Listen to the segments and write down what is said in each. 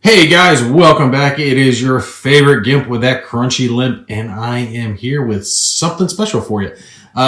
Hey guys, welcome back. It is your favorite Gimp with that crunchy limp, and I am here with something special for you.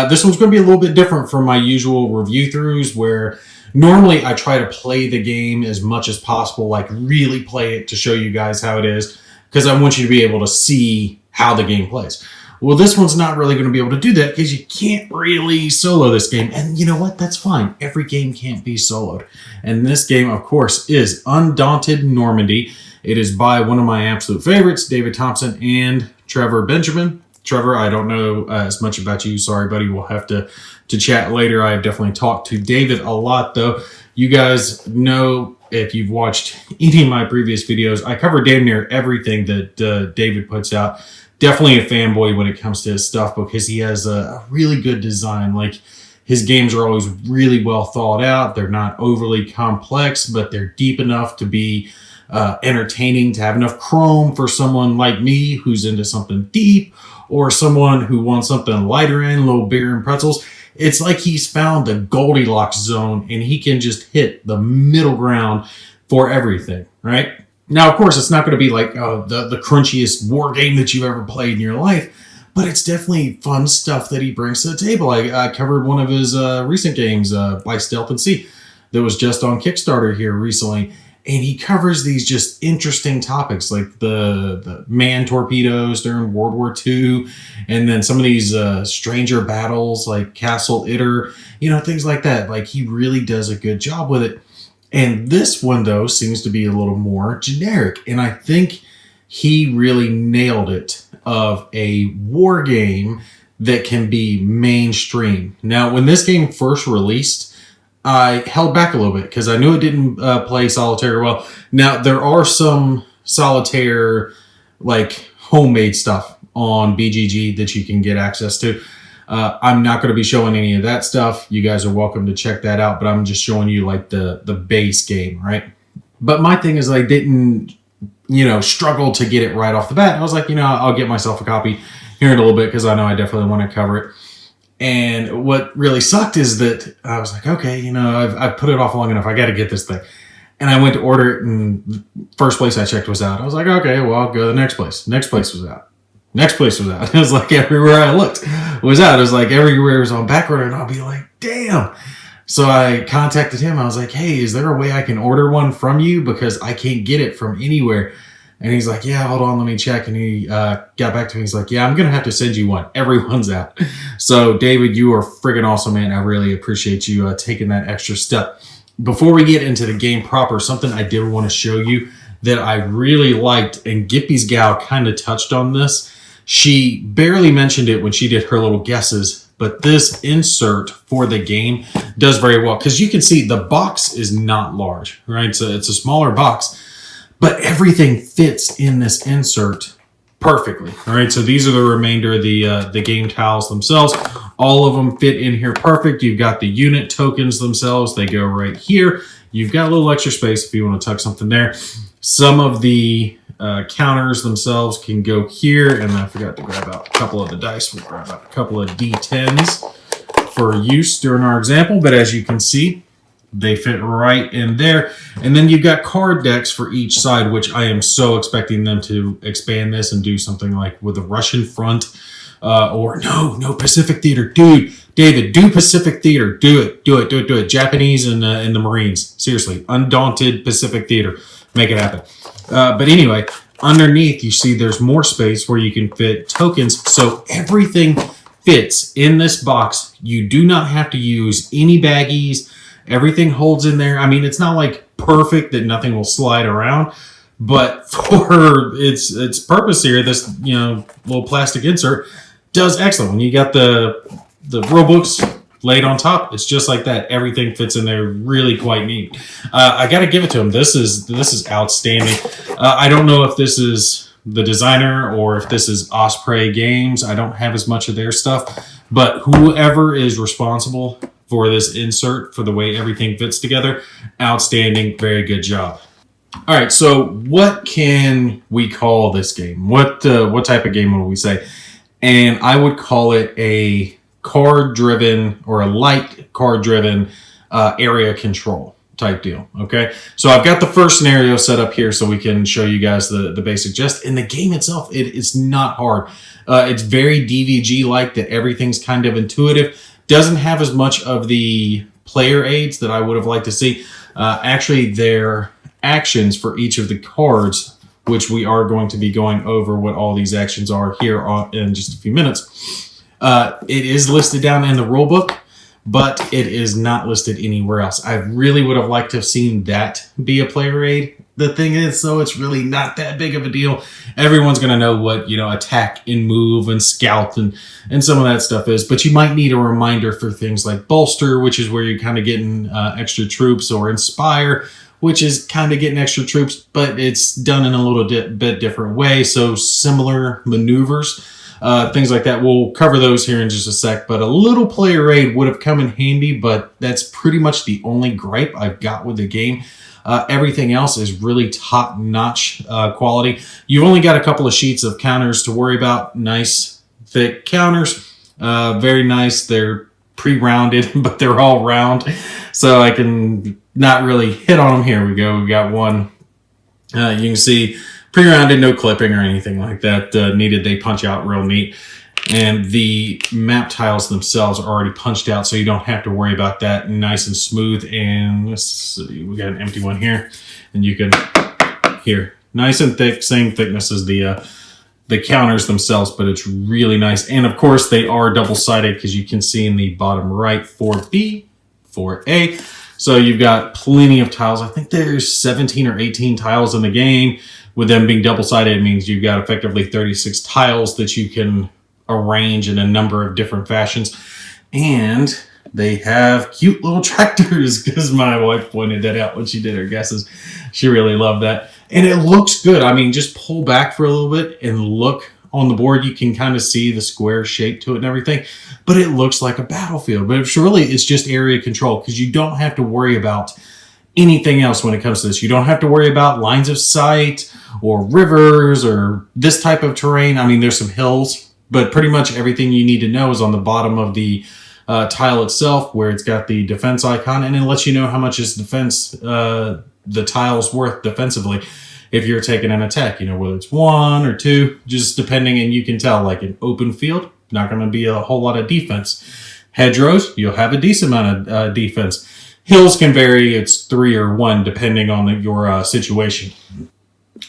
This one's going to be a little bit different from my usual review throughs, where normally I try to play the game as much as possible, like really play it to show you guys how it is, because I want you to be able to see how the game plays. Well, this one's not really going to be able to do that because you can't really solo this game. And you know what? That's fine. Every game can't be soloed. And this game, of course, is Undaunted Normandy. It is by one of my absolute favorites, David Thompson and Trevor Benjamin. Trevor, I don't know as much about you. Sorry, buddy. We'll have to chat later. I've definitely talked to David a lot, though. You guys know, if you've watched any of my previous videos, I cover damn near everything that David puts out. Definitely a fanboy when it comes to his stuff because he has a really good design. Like, his games are always really well thought out. They're not overly complex, but they're deep enough to be entertaining, to have enough chrome for someone like me who's into something deep, or someone who wants something lighter in, a little beer and pretzels. It's like he's found the Goldilocks zone and he can just hit the middle ground for everything, right? Now, of course, it's not going to be like the crunchiest war game that you've ever played in your life, but it's definitely fun stuff that he brings to the table. I covered one of his recent games, By Stealth and Sea, that was just on Kickstarter here recently, and he covers these just interesting topics like the man torpedoes during World War II, and then some of these stranger battles like Castle Itter, things like that. Like, he really does a good job with it. And this one, though, seems to be a little more generic. And I think he really nailed it of a war game that can be mainstream. Now, when this game first released, I held back a little bit because I knew it didn't play solitaire well. Now, there are some solitaire, like, homemade stuff on BGG that you can get access to. I'm not going to be showing any of that stuff. You guys are welcome to check that out, but I'm just showing you like the base game, right? But my thing is, I didn't, struggle to get it right off the bat. I was like, I'll get myself a copy here in a little bit because I know I definitely want to cover it. And what really sucked is that I was like, okay, I've put it off long enough. I got to get this thing. And I went to order it, and first place I checked was out. I was like, okay, well, I'll go to the next place. Next place was out. Next place was out. It was like everywhere I looked was out. It was like everywhere was on back order, and I'll be like, damn. So I contacted him. I was like, hey, is there a way I can order one from you? Because I can't get it from anywhere. And he's like, yeah, hold on, let me check. And he got back to me. He's like, yeah, I'm going to have to send you one. Everyone's out. So, David, you are friggin' awesome, man. I really appreciate you taking that extra step. Before we get into the game proper, something I did want to show you that I really liked, and Gimpy's gal kind of touched on this. She barely mentioned it when she did her little guesses, but this insert for the game does very well because you can see the box is not large, right? So it's a smaller box, but everything fits in this insert perfectly. All right, so these are the remainder of the game tiles themselves. All of them fit in here perfect. You've got the unit tokens themselves. They go right here. You've got a little extra space if you want to tuck something there. Some of the counters themselves can go here, and I forgot to grab out a couple of the dice. We'll grab out a couple of D10s for use during our example, but as you can see, they fit right in there. And then you've got card decks for each side, which I am so expecting them to expand this and do something like with a Russian front, or no, Pacific Theater. Dude, David, do Pacific Theater. Do it. Japanese and the Marines. Seriously, Undaunted Pacific Theater. Make it happen. But anyway, underneath you see there's more space where you can fit tokens. So everything fits in this box. You do not have to use any baggies. Everything holds in there. I mean, it's not like perfect that nothing will slide around, but for its purpose here, this little plastic insert does excellent. When you got the rule books laid on top, it's just like that. Everything fits in there really quite neat. I got to give it to him. This is outstanding. I don't know if this is the designer or if this is Osprey Games. I don't have as much of their stuff, but whoever is responsible for this insert, for the way everything fits together, outstanding. Very good job. All right, so what can we call this game? What type of game would we say? And I would call it a card-driven or a light card-driven area control type deal. Okay, so I've got the first scenario set up here so we can show you guys the basic gist. In the game itself, it's not hard. It's very DVG like, that everything's kind of intuitive. Doesn't have as much of the player aids that I would have liked to see. Actually, their actions for each of the cards, which we are going to be going over what all these actions are here in just a few minutes. It is listed down in the rule book, but it is not listed anywhere else. I really would have liked to have seen that be a player aid. The thing is, though, it's really not that big of a deal. Everyone's going to know what, attack and move and scout and some of that stuff is. But you might need a reminder for things like bolster, which is where you're kind of getting extra troops, or inspire, which is kind of getting extra troops, but it's done in a little bit different way. So similar maneuvers, things like that. We'll cover those here in just a sec. But a little player aid would have come in handy, but that's pretty much the only gripe I've got with the game. Everything else is really top-notch quality. You've only got a couple of sheets of counters to worry about. Nice, thick counters. Very nice. They're pre-rounded, but they're all round, so I can not really hit on them. Here we go. We got one. You can see pre-rounded, no clipping or anything like that needed. They punch out real neat. And the map tiles themselves are already punched out, so you don't have to worry about that. Nice and smooth. And let's see, we got an empty one here, and you can here, nice and thick, same thickness as the counters themselves, but it's really nice. And of course, they are double-sided, because you can see in the bottom right 4B, 4A. So you've got plenty of tiles. I think there's 17 or 18 tiles in the game. With them being double-sided, it means you've got effectively 36 tiles that you can arrange in a number of different fashions. And they have cute little tractors, because my wife pointed that out when she did her guesses. She really loved that. And it looks good. I mean, just pull back for a little bit and look on the board. You can kind of see the square shape to it and everything, but it looks like a battlefield. But it's just area control, because you don't have to worry about anything else when it comes to this. You don't have to worry about lines of sight or rivers or this type of terrain. I mean, there's some hills, but pretty much everything you need to know is on the bottom of the tile itself, where it's got the defense icon, and it lets you know how much is defense, the tile's worth defensively if you're taking an attack, whether it's 1 or 2, just depending. And you can tell, like an open field, not going to be a whole lot of defense. Hedgerows, you'll have a decent amount of defense. Hills can vary, it's 3 or 1 depending on your situation.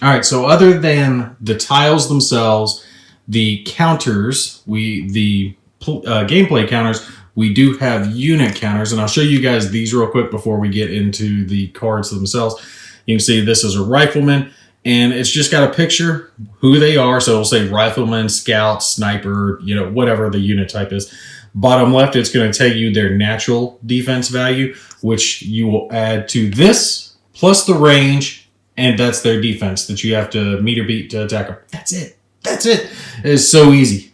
All right, so other than the tiles themselves, the counters, the gameplay counters, we do have unit counters, and I'll show you guys these real quick before we get into the cards themselves. You can see this is a rifleman, and it's just got a picture who they are. So it'll say rifleman, scout, sniper, whatever the unit type is. Bottom left, it's going to tell you their natural defense value, which you will add to this plus the range, and that's their defense that you have to meet or beat to attack them. That's it. It's so easy.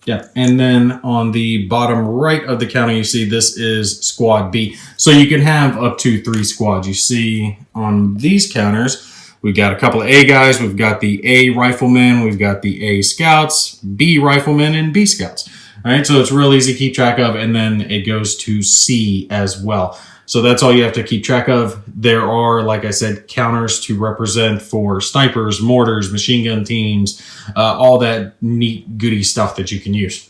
Yeah. And then on the bottom right of the counter, you see this is squad B. So you can have up to 3 squads. You see on these counters, we've got a couple of A guys. We've got the A riflemen. We've got the A scouts, B riflemen, and B scouts. All right. So it's real easy to keep track of. And then it goes to C as well. So that's all you have to keep track of. There are, like I said, counters to represent for snipers, mortars, machine gun teams, all that neat goody stuff that you can use.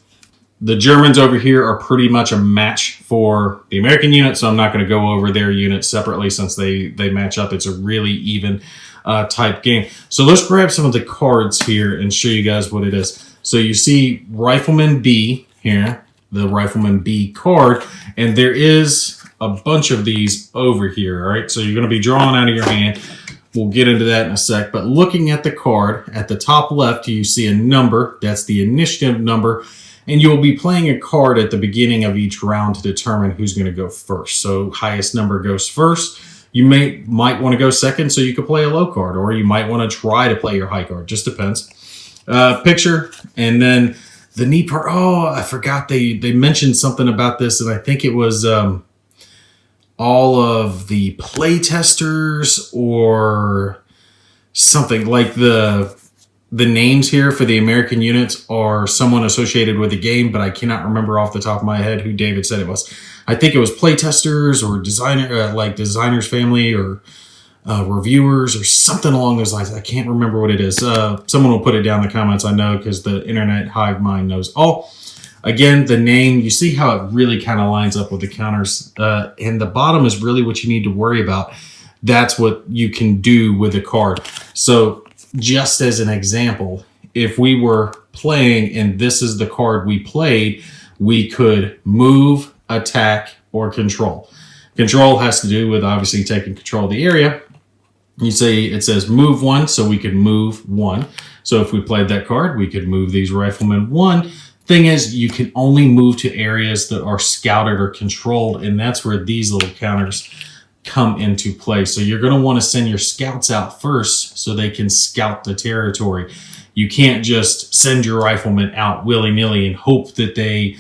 The Germans over here are pretty much a match for the American unit, so I'm not going to go over their units separately since they match up. It's a really even type game. So let's grab some of the cards here and show you guys what it is. So you see Rifleman B here, the Rifleman B card, and there is a bunch of these over here, all right? So you're going to be drawing out of your hand. We'll get into that in a sec. But looking at the card, at the top left, you see a number. That's the initiative number. And you'll be playing a card at the beginning of each round to determine who's going to go first. So highest number goes first. You might want to go second so you could play a low card, or you might want to try to play your high card. Just depends. Picture, and then the neat part. Oh, I forgot they mentioned something about this, and I think it was all of the play testers or something, like the the names here for the American units are someone associated with the game, but I cannot remember off the top of my head who David said it was. I think it was playtesters or designers family or reviewers or something along those lines. I can't remember what it is. Someone will put it down in the comments. I know because the internet hive mind knows all. Again, the name, you see how it really kind of lines up with the counters. And the bottom is really what you need to worry about. That's what you can do with a card. So just as an example, if we were playing and this is the card we played, we could move, attack, or control. Control has to do with obviously taking control of the area. You say it says move one, so we could move one. So if we played that card, we could move these riflemen one. Thing is, you can only move to areas that are scouted or controlled, and that's where these little counters come into play. So you're going to want to send your scouts out first so they can scout the territory. You can't just send your riflemen out willy-nilly and hope that they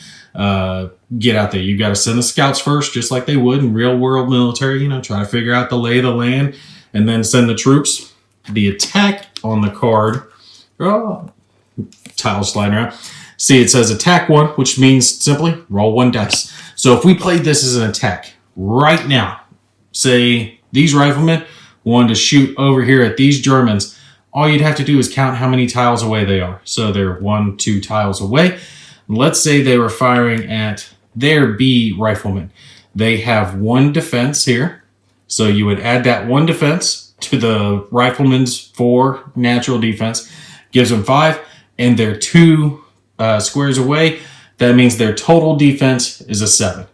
get out there. You got to send the scouts first, just like they would in real-world military. You know, try to figure out the lay of the land, and then send the troops. The attack on the card, tile sliding around. See, it says attack one, which means simply roll one dice. So if we played this as an attack right now, say these riflemen wanted to shoot over here at these Germans, all you'd have to do is count how many tiles away they are. So they're 1, 2 tiles away. Let's say they were firing at their B riflemen. They have 1 defense here. So you would add that 1 defense to the rifleman's 4 natural defense, gives them 5, and they're 2 squares away. That means their total defense is a 7.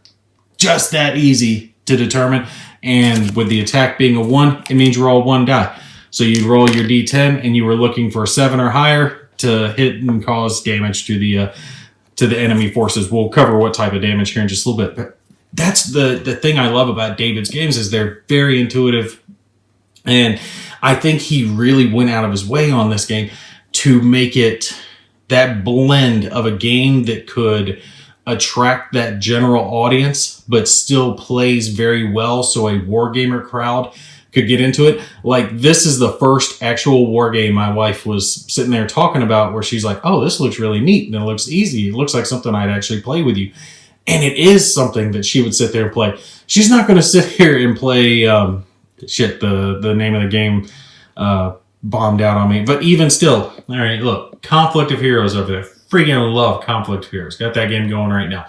Just that easy to determine. And with the attack being a 1, it means you roll 1 die. So you roll your D10 and you were looking for a 7 or higher to hit and cause damage to the enemy forces. We'll cover what type of damage here in just a little bit. But that's the thing I love about David's games is they're very intuitive. And I think he really went out of his way on this game to make it that blend of a game that could attract that general audience, but still plays very well so a wargamer crowd could get into it. Like, this is the first actual war game my wife was sitting there talking about where she's like, oh, this looks really neat and it looks easy. It looks like something I'd actually play with you. And it is something that she would sit there and play. She's not going to sit here and play, the name of the game bombed out on me. But even still, all right, look, Conflict of Heroes over there. Freaking love Conflict of Heroes. Got that game going right now.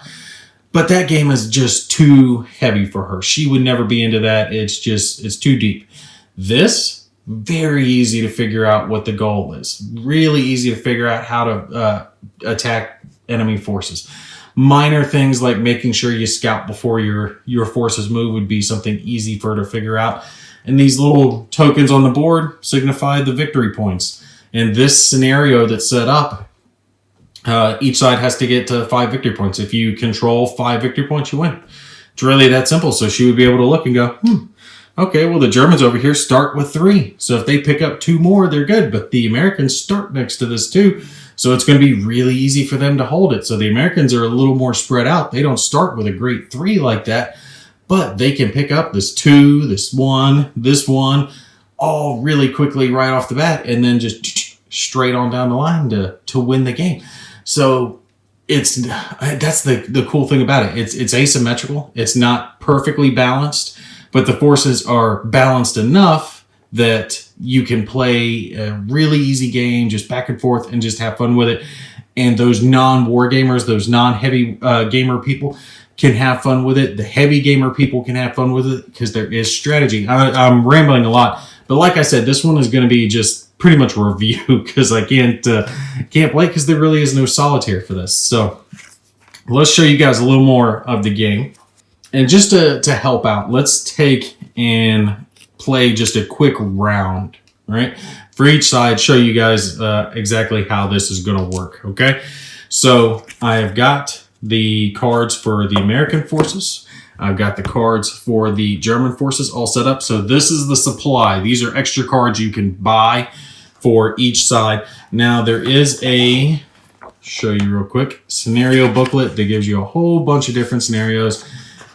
But that game is just too heavy for her. She would never be into that. It's too deep. This, very easy to figure out what the goal is. Really easy to figure out how to attack enemy forces. Minor things like making sure you scout before your forces move would be something easy for her to figure out. And these little tokens on the board signify the victory points. In this scenario that's set up, each side has to get to 5 victory points. If you control 5 victory points, you win. It's really that simple. So she would be able to look and go, okay, well, the Germans over here start with 3. So if they pick up 2 more, they're good. But the Americans start next to this too. So it's going to be really easy for them to hold it. So the Americans are a little more spread out. They don't start with a great 3 like that. But they can pick up this 2, this 1, all really quickly right off the bat. And then just straight on down the line to win the game. So that's the cool thing about it. It's asymmetrical. It's not perfectly balanced, but the forces are balanced enough that you can play a really easy game just back and forth and just have fun with it. And those non-war gamers, those non-heavy gamer people can have fun with it. The heavy gamer people can have fun with it because there is strategy. I'm rambling a lot, but like I said, this one is going to be just pretty much review because I can't play because there really is no solitaire for this. So let's show you guys a little more of the game. And just to help out, let's take and play just a quick round, right? For each side, show you guys exactly how this is going to work, okay? So I have got the cards for the American forces. I've got the cards for the German forces all set up. So this is the supply. These are extra cards you can buy for each side. Now there is show you real quick, scenario booklet that gives you a whole bunch of different scenarios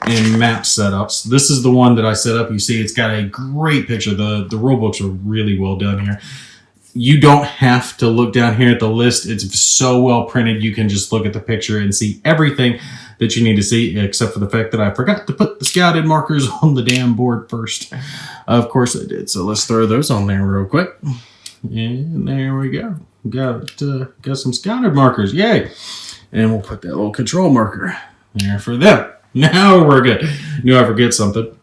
and map setups. This is the one that I set up. You see it's got a great picture. The rule books are really well done here. You don't have to look down here at the list. It's so well printed. You can just look at the picture and see everything that you need to see, except for the fact that I forgot to put the scouted markers on the damn board first. Of course I did. So let's throw those on there real quick. And there we go. Got some scouted markers. Yay. And we'll put that little control marker there for them. Now we're good. Knew I forget something.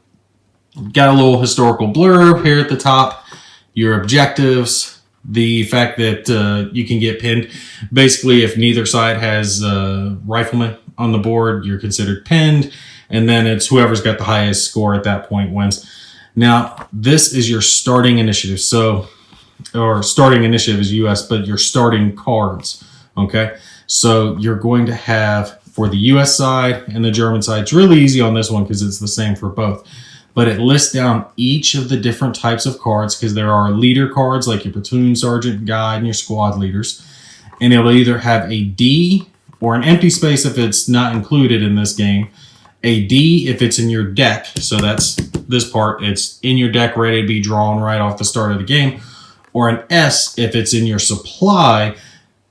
Got a little historical blurb here at the top. Your objectives. The fact that you can get pinned. Basically, if neither side has riflemen on the board, you're considered pinned. And then it's whoever's got the highest score at that point wins. Now, this is your starting initiative. Or starting initiative is US, but your starting cards. Okay? So you're going to have, for the US side and the German side, it's really easy on this one because it's the same for both. But it lists down each of the different types of cards because there are leader cards like your platoon sergeant guide and your squad leaders. And it'll either have a D or an empty space if it's not included in this game. A D if it's in your deck. So that's this part. It's in your deck ready to be drawn right off the start of the game. Or an S if it's in your supply,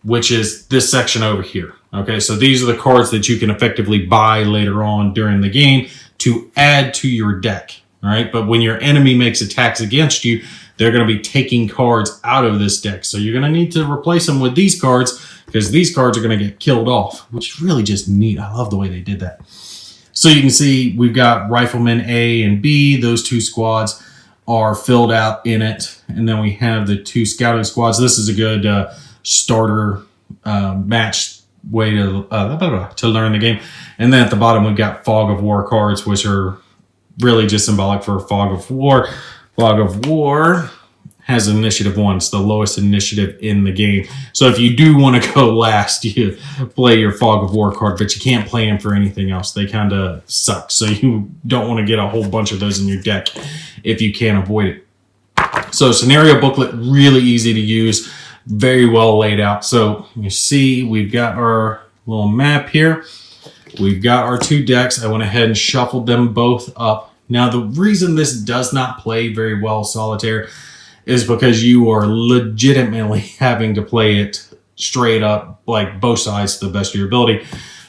which is this section over here. Okay, so these are the cards that you can effectively buy later on during the game to add to your deck, all right? But when your enemy makes attacks against you, they're going to be taking cards out of this deck. So you're going to need to replace them with these cards because these cards are going to get killed off, which is really just neat. I love the way they did that. So you can see we've got Riflemen A and B. Those two squads are filled out in it. And then we have the two scouting squads. This is a good starter match way to learn the game. And then at the bottom, we've got Fog of War cards, which are really just symbolic for Fog of War. Fog of War has initiative 1. It's the lowest initiative in the game. So if you do want to go last, you play your Fog of War card, but you can't play them for anything else. They kind of suck. So you don't want to get a whole bunch of those in your deck if you can avoid it. So scenario booklet, really easy to use. Very well laid out. So you see we've got our little map here. We've got our two decks. I went ahead and shuffled them both up. Now the reason this does not play very well solitaire is because you are legitimately having to play it straight up, like both sides to the best of your ability,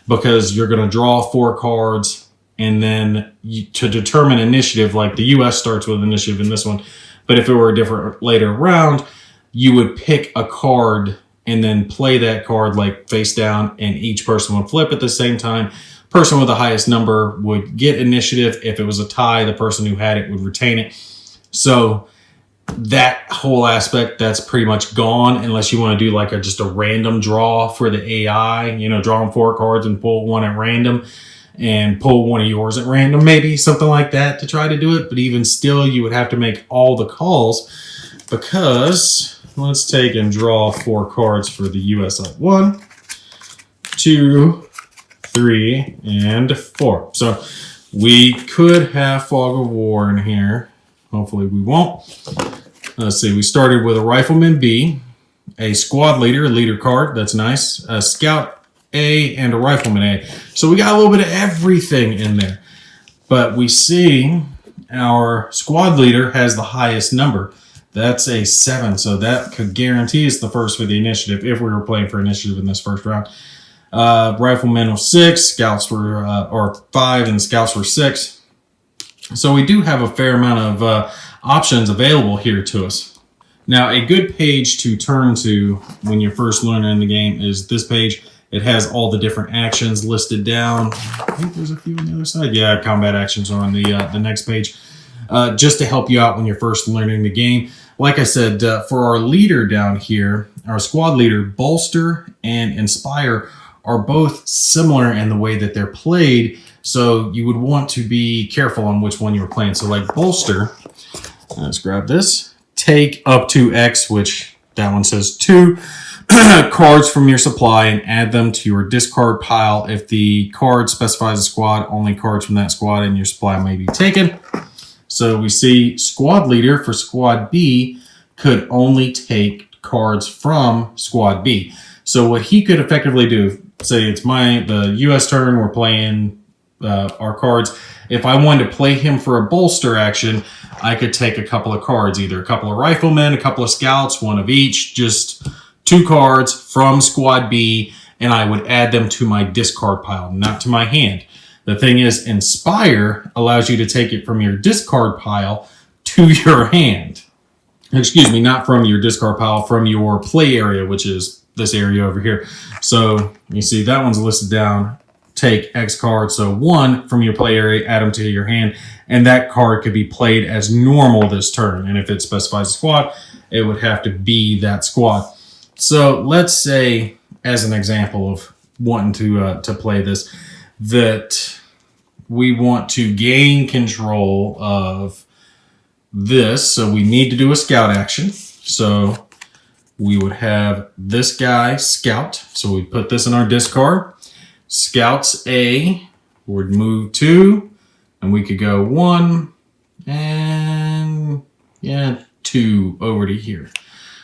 because you're going to draw 4 cards and then to determine initiative, like the US starts with initiative in this one, but if it were a different later round, you would pick a card and then play that card like face down, and each person would flip at the same time. Person with the highest number would get initiative. If it was a tie, the person who had it would retain it. So that whole aspect, that's pretty much gone unless you want to do like just a random draw for the AI, drawing 4 cards and pull one at random and pull one of yours at random, maybe something like that to try to do it. But even still, you would have to make all the calls because let's take and draw 4 cards for the US side. 1, 2, 3, and 4. So we could have Fog of War in here. Hopefully we won't. Let's see. We started with a Rifleman B, a Squad leader card. That's nice. A Scout A, and a Rifleman A. So we got a little bit of everything in there. But we see our Squad leader has the highest number. That's a 7, so that could guarantee us the first for the initiative if we were playing for initiative in this first round. Riflemen were 6, Scouts were or 5, and Scouts were 6. So we do have a fair amount of options available here to us. Now, a good page to turn to when you're first learning the game is this page. It has all the different actions listed down. I think there's a few on the other side. Yeah, combat actions are on the next page. Just to help you out when you're first learning the game. Like I said, for our leader down here, our squad leader, Bolster and Inspire are both similar in the way that they're played. So you would want to be careful on which one you were playing. So like Bolster, let's grab this. Take up to X, which that one says 2 cards from your supply and add them to your discard pile. If the card specifies a squad, only cards from that squad in your supply may be taken. So we see Squad Leader for Squad B could only take cards from Squad B. So what he could effectively do, say it's the US turn, we're playing our cards. If I wanted to play him for a bolster action, I could take a couple of cards, either a couple of riflemen, a couple of scouts, one of each, just 2 cards from squad B, and I would add them to my discard pile, not to my hand. The thing is, Inspire allows you to take it from your discard pile to your hand. Excuse me, not from your discard pile, from your play area, which is this area over here. So you see that one's listed down. Take X card. So 1 from your play area, add them to your hand, and that card could be played as normal this turn. And if it specifies a squad, it would have to be that squad. So let's say, as an example of wanting to play this, that we want to gain control of this. So we need to do a scout action. So we would have this guy scout. So we put this in our discard. Scouts A would move 2, and we could go 1 and 2 over to here.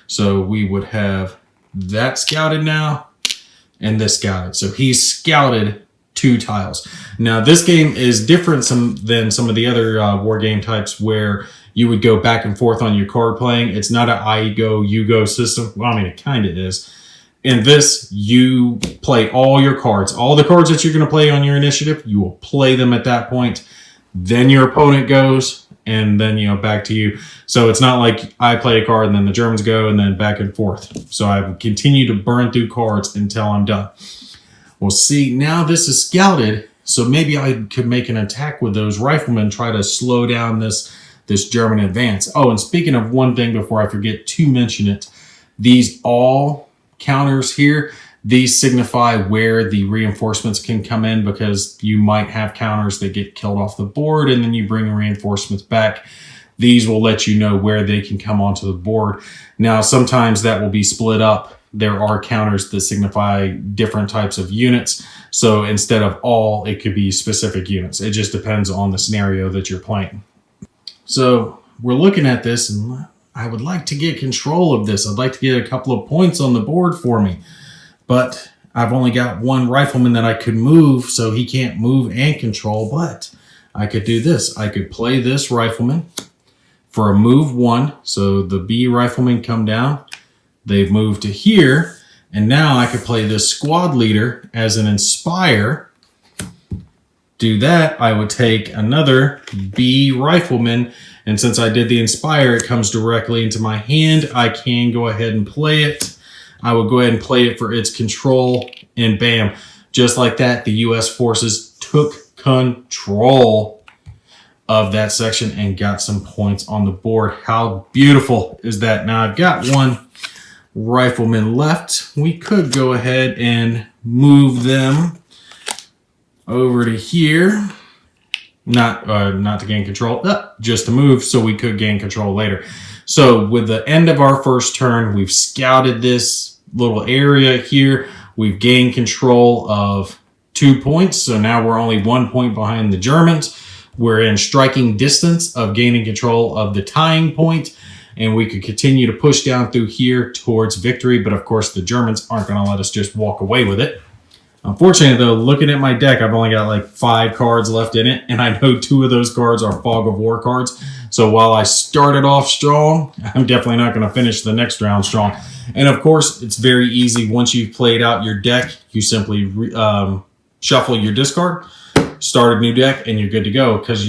So we would have that scouted now and this scouted. So he's scouted 2 tiles. Now this game is different than some of the other war game types where you would go back and forth on your card playing. It's not an I go, you go system. Well, I mean, it kind of is. In this, you play all your cards. All the cards that you're going to play on your initiative, you will play them at that point. Then your opponent goes, and then, back to you. So it's not like I play a card, and then the Germans go, and then back and forth. So I would continue to burn through cards until I'm done. Well, see, now this is scouted, so maybe I could make an attack with those riflemen, try to slow down this German advance. Oh, and speaking of one thing before I forget to mention it, these all counters here, these signify where the reinforcements can come in, because you might have counters that get killed off the board and then you bring reinforcements back. These will let you know where they can come onto the board. Now, sometimes that will be split up. There are counters that signify different types of units. So instead of all, it could be specific units. It just depends on the scenario that you're playing. So we're looking at this, and I would like to get control of this. I'd like to get a couple of points on the board for me. But I've only got 1 rifleman that I could move, so he can't move and control. But I could do this. I could play this rifleman for a move 1. So the B riflemen come down. They've moved to here. And now I could play this squad leader as an Inspire. Do that, I would take another B rifleman, and since I did the Inspire, it comes directly into my hand. I can go ahead and play it. I would go ahead and play it for its control, and bam, just like that, the U.S. forces took control of that section and got some points on the board. How beautiful is that? Now I've got 1 rifleman left. We could go ahead and move them over to here, not to gain control, just to move, so we could gain control later. So with the end of our first turn, we've scouted this little area here. We've gained control of 2 points, so now we're only 1 point behind the Germans. We're in striking distance of gaining control of the tying point, and we could continue to push down through here towards victory, but of course the Germans aren't going to let us just walk away with it. Unfortunately, though, looking at my deck, I've only got like 5 cards left in it, and I know 2 of those cards are Fog of War cards. So while I started off strong, I'm definitely not going to finish the next round strong. And of course, it's very easy. Once you've played out your deck, you simply shuffle your discard, start a new deck, and you're good to go. Because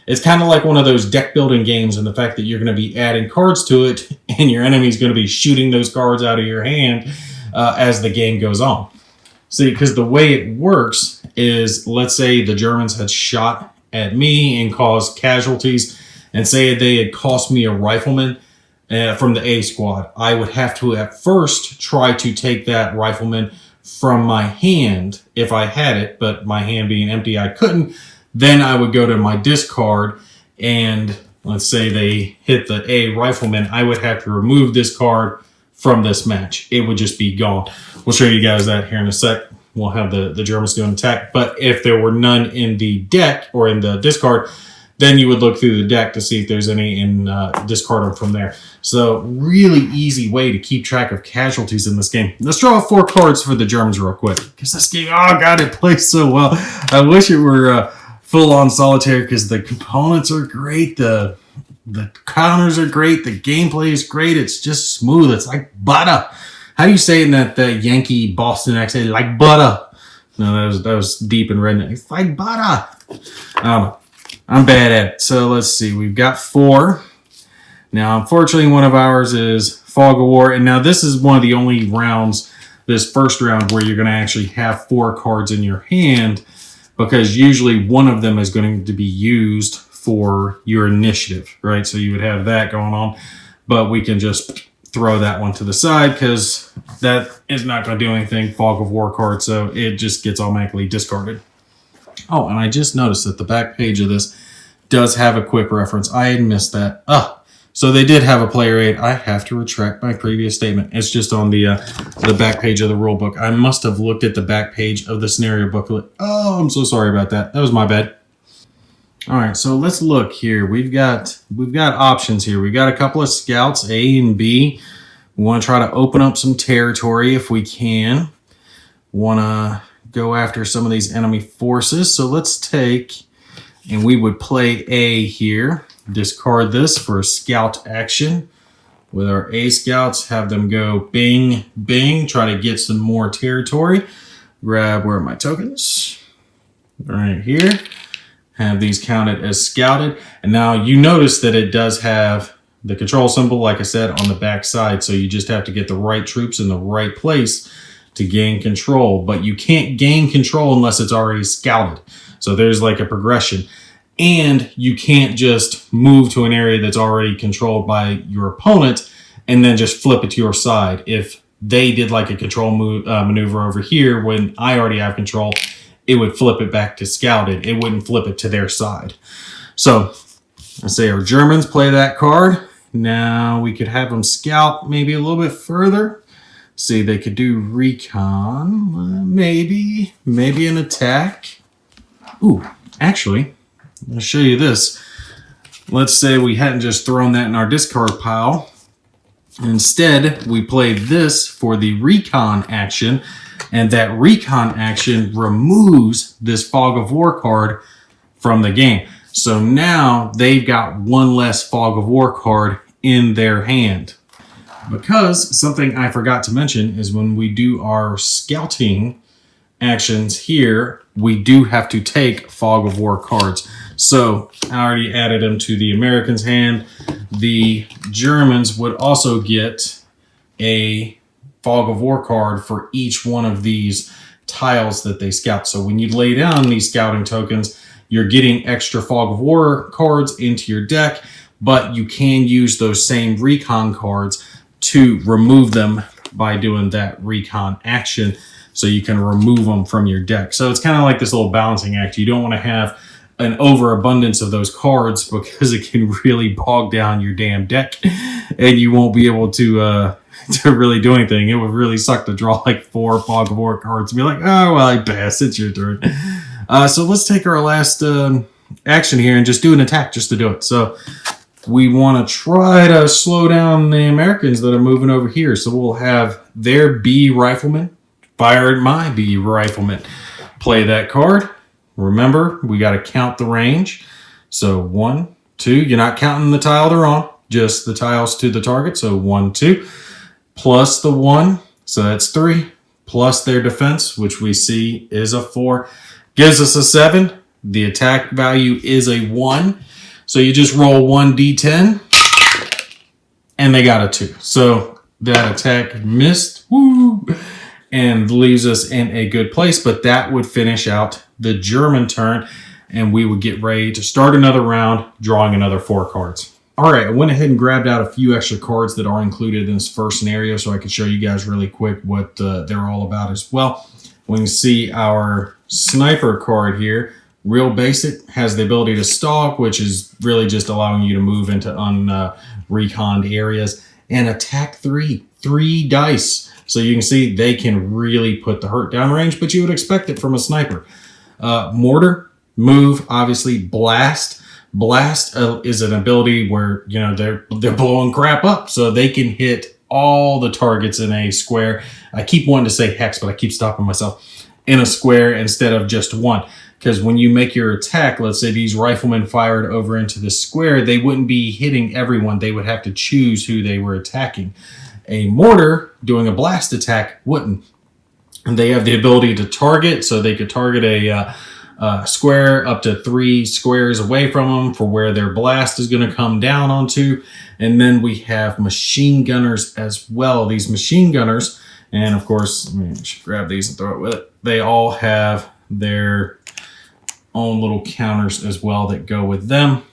it's kind of like one of those deck building games, and the fact that you're going to be adding cards to it, and your enemy's going to be shooting those cards out of your hand as the game goes on. See, because the way it works is, let's say the Germans had shot at me and caused casualties, and say they had cost me a rifleman from the A squad. I would have to at first try to take that rifleman from my hand if I had it, but my hand being empty, I couldn't. Then I would go to my discard, and let's say they hit the A rifleman, I would have to remove this card from this match. It would just be gone. We'll show you guys that here in a sec. We'll have the Germans do an attack. But if there were none in the deck or in the discard, Then you would look through the deck to see if there's any and discard them from there. So really easy way to keep track of casualties in this game. Let's draw 4 cards for the Germans real quick. Because this game, oh god, it plays so well. I wish it were full-on solitaire because the components are great. The counters are great. The gameplay is great. It's just smooth. It's like butter. How do you say it in that Yankee Boston accent? Like butter. No, that was deep and redneck. It's like butter. I'm bad at it. So let's see. We've got 4. Now, unfortunately, one of ours is Fog of War. And now this is one of the only rounds, this first round, where you're going to actually have 4 cards in your hand, because usually one of them is going to be used for your initiative, right? So you would have that going on, but we can just throw that one to the side because that is not going to do anything, Fog of War card, so it just gets automatically discarded. Oh, and I just noticed that the back page of this does have a quick reference. I had missed that. So they did have a player aid. I have to retract my previous statement. It's just on the back page of the rule book. I must have looked at the back page of the scenario booklet. Oh, I'm so sorry about that. That was my bad. All right, so let's look here. We've got options here. We've got a couple of scouts, A and B. We want to try to open up some territory if we can. Want to go after some of these enemy forces. So let's take, and we would play A here. Discard this for a scout action. With our A scouts, have them go bing, bing, try to get some more territory. Grab, where are my tokens? Right here. Have these counted as scouted. And now you notice that it does have the control symbol, like I said, on the back side. So you just have to get the right troops in the right place to gain control. But you can't gain control unless it's already scouted. So there's like a progression. And you can't just move to an area that's already controlled by your opponent and then just flip it to your side. If they did like a control maneuver over here when I already have control, it would flip it back to scouted. It wouldn't flip it to their side. So let's say our Germans play that card. Now we could have them scout maybe a little bit further. See, they could do recon, maybe an attack. Ooh, actually, I'll show you this. Let's say we hadn't just thrown that in our discard pile. Instead, we played this for the recon action, and that recon action removes this Fog of War card from the game. So now they've got one less Fog of War card in their hand. Because something I forgot to mention is when we do our scouting actions here, we do have to take Fog of War cards. So I already added them to the Americans' hand. The Germans would also get a Fog of War card for each one of these tiles that they scout. So when you lay down these scouting tokens, you're getting extra Fog of War cards into your deck, but you can use those same recon cards to remove them by doing that recon action. So you can remove them from your deck. So it's kind of like this little balancing act. You don't want to have an overabundance of those cards because it can really bog down your damn deck and you won't be able to really do anything. It would really suck to draw like 4 Fog of War cards and be like, oh, well, I pass. It's your turn. So let's take our last action here and just do an attack just to do it. So we want to try to slow down the Americans that are moving over here. So we'll have their B rifleman fire at my B rifleman. Play that card. Remember, we got to count the range. So 1, 2. You're not counting the tile they're on, just the tiles to the target. So 1, 2, plus the 1. So that's 3, plus their defense, which we see is a 4. Gives us a 7. The attack value is a 1. So you just roll 1d10, and they got a 2. So that attack missed, woo, and leaves us in a good place. But that would finish out the German turn, and we would get ready to start another round, drawing another 4 cards. All right, I went ahead and grabbed out a few extra cards that are included in this first scenario so I could show you guys really quick what they're all about as well. We can see our sniper card here. Real basic, has the ability to stalk, which is really just allowing you to move into unreconned areas. And attack 3 dice. So you can see they can really put the hurt down range, but you would expect it from a sniper. Mortar, move, obviously blast. Blast is an ability where, you know, they're blowing crap up, so they can hit all the targets in a square. I keep wanting to say hex, but I keep stopping myself. In a square instead of just one. Because when you make your attack, let's say these riflemen fired over into the square, they wouldn't be hitting everyone. They would have to choose who they were attacking. A mortar doing a blast attack wouldn't. And they have the ability to target, so they could target a square up to 3 squares away from them for where their blast is going to come down onto. And then we have machine gunners as well. These machine gunners, and of course, I should grab these and throw it with it. They all have their own little counters as well that go with them.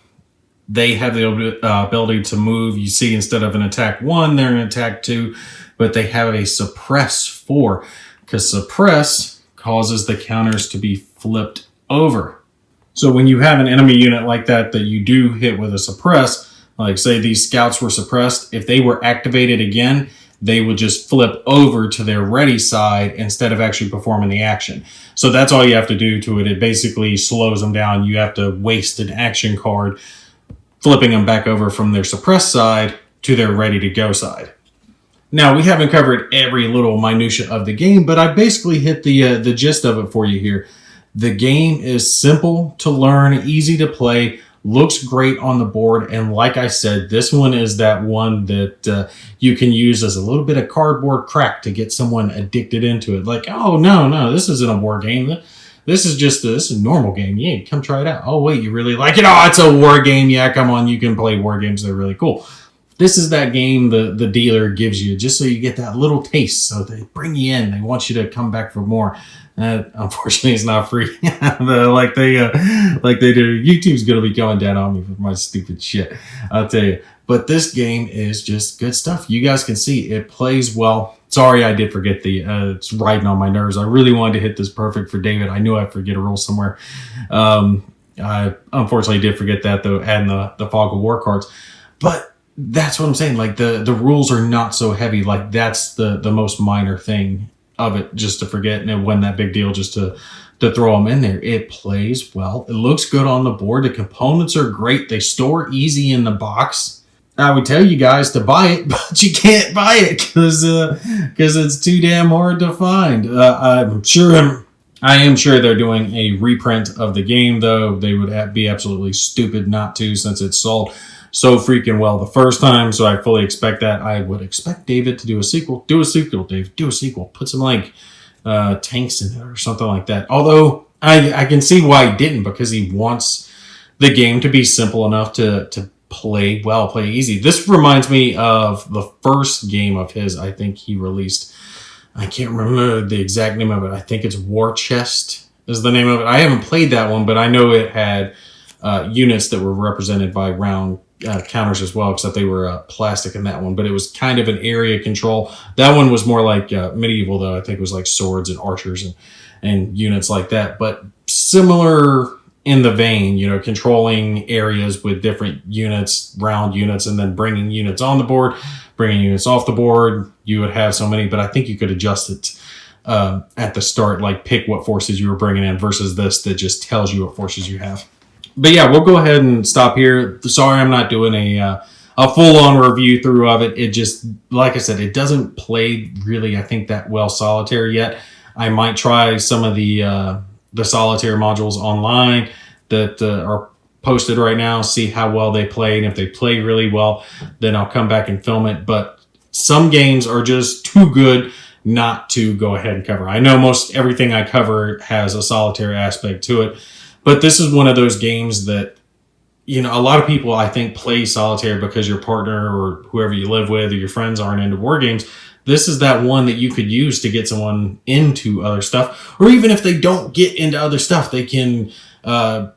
They have the ability to move. You see, instead of an attack 1, they're an attack 2, but they have a suppress 4, because suppress causes the counters to be flipped over. So when you have an enemy unit like that you do hit with a suppress, like say these scouts were suppressed, if they were activated again, they would just flip over to their ready side instead of actually performing the action. So that's all you have to do to it. It basically slows them down. You have to waste an action card flipping them back over from their suppressed side to their ready to go side. Now, we haven't covered every little minutia of the game, but I basically hit the gist of it for you here. The game is simple to learn, easy to play, looks great on the board, and like I said, this one is that one that you can use as a little bit of cardboard crack to get someone addicted into it. Like, oh, no, this isn't a war game. This is a normal game. Yeah, come try it out. Oh, wait, you really like it? Oh, it's a war game. Yeah, come on, you can play war games. They're really cool. This is that game the dealer gives you just so you get that little taste. So they bring you in. They want you to come back for more. Unfortunately, it's not free like they do. YouTube's going to be going down on me for my stupid shit. I'll tell you. But this game is just good stuff. You guys can see it plays well. Sorry, I did forget it's riding on my nerves. I really wanted to hit this perfect for David. I knew I'd forget a rule somewhere. I unfortunately did forget that, though, adding the Fog of War cards. But that's what I'm saying. Like, the rules are not so heavy. Like, that's the most minor thing of it, just to forget, and it wasn't that big deal just to throw them in there. It plays well. It looks good on the board. The components are great. They store easy in the box. I would tell you guys to buy it, but you can't buy it because it's too damn hard to find. I am sure they're doing a reprint of the game, though. They would be absolutely stupid not to, since it's sold so freaking well the first time. So I fully expect that. I would expect David to do a sequel. Do a sequel, Dave. Do a sequel. Put some tanks in it or something like that. Although I can see why he didn't, because he wants the game to be simple enough to play well, play easy. This reminds me of the first game of his I think he released. I can't remember the exact name of it. I think it's War Chest is the name of it. I haven't played that one, but I know it had units that were represented by round counters as well, except they were plastic in that one. But it was kind of an area control. That one was more like medieval, though. I think it was like swords and archers and units like that. But similar in the vein, you know, controlling areas with different units, round units, and then bringing units on the board, bringing units off the board. You would have so many, but I think you could adjust it at the start, like pick what forces you were bringing in versus this that just tells you what forces you have. But yeah, we'll go ahead and stop here. Sorry, I'm not doing a full-on review through of it. It just, like I said, it doesn't play really, I think, that well solitaire yet. I might try some of the solitaire modules online that are posted right now, see how well they play, and if they play really well, then I'll come back and film it. But some games are just too good not to go ahead and cover. I know most everything I cover has a solitaire aspect to it, but this is one of those games that, you know, a lot of people, I think, play solitaire because your partner or whoever you live with or your friends aren't into war games. This is that one that you could use to get someone into other stuff. Or even if they don't get into other stuff, they can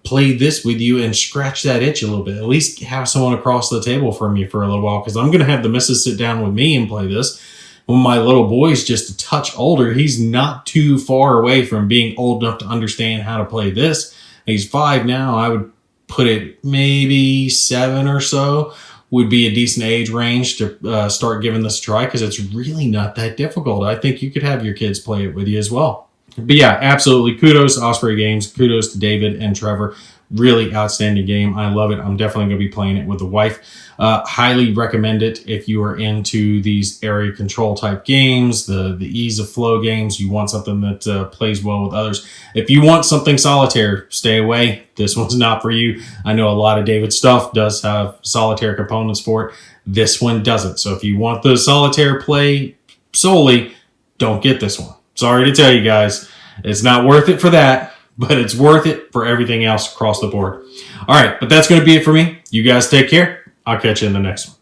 play this with you and scratch that itch a little bit. At least have someone across the table from you for a little while, because I'm going to have the missus sit down with me and play this. When my little boy's just a touch older, he's not too far away from being old enough to understand how to play this. He's 5 now. I would put it maybe 7 or so would be a decent age range to start giving this a try, because it's really not that difficult. I think you could have your kids play it with you as well. But yeah, absolutely. Kudos to Osprey Games. Kudos to David and Trevor. Really outstanding game. I love it. I'm definitely going to be playing it with the wife. Highly recommend it if you are into these area control type games, the ease of flow games. You want something that plays well with others. If you want something solitaire, stay away. This one's not for you. I know a lot of David's stuff does have solitaire components for it. This one doesn't. So if you want the solitaire play solely, don't get this one. Sorry to tell you guys, it's not worth it for that, but it's worth it for everything else across the board. All right, but that's going to be it for me. You guys take care. I'll catch you in the next one.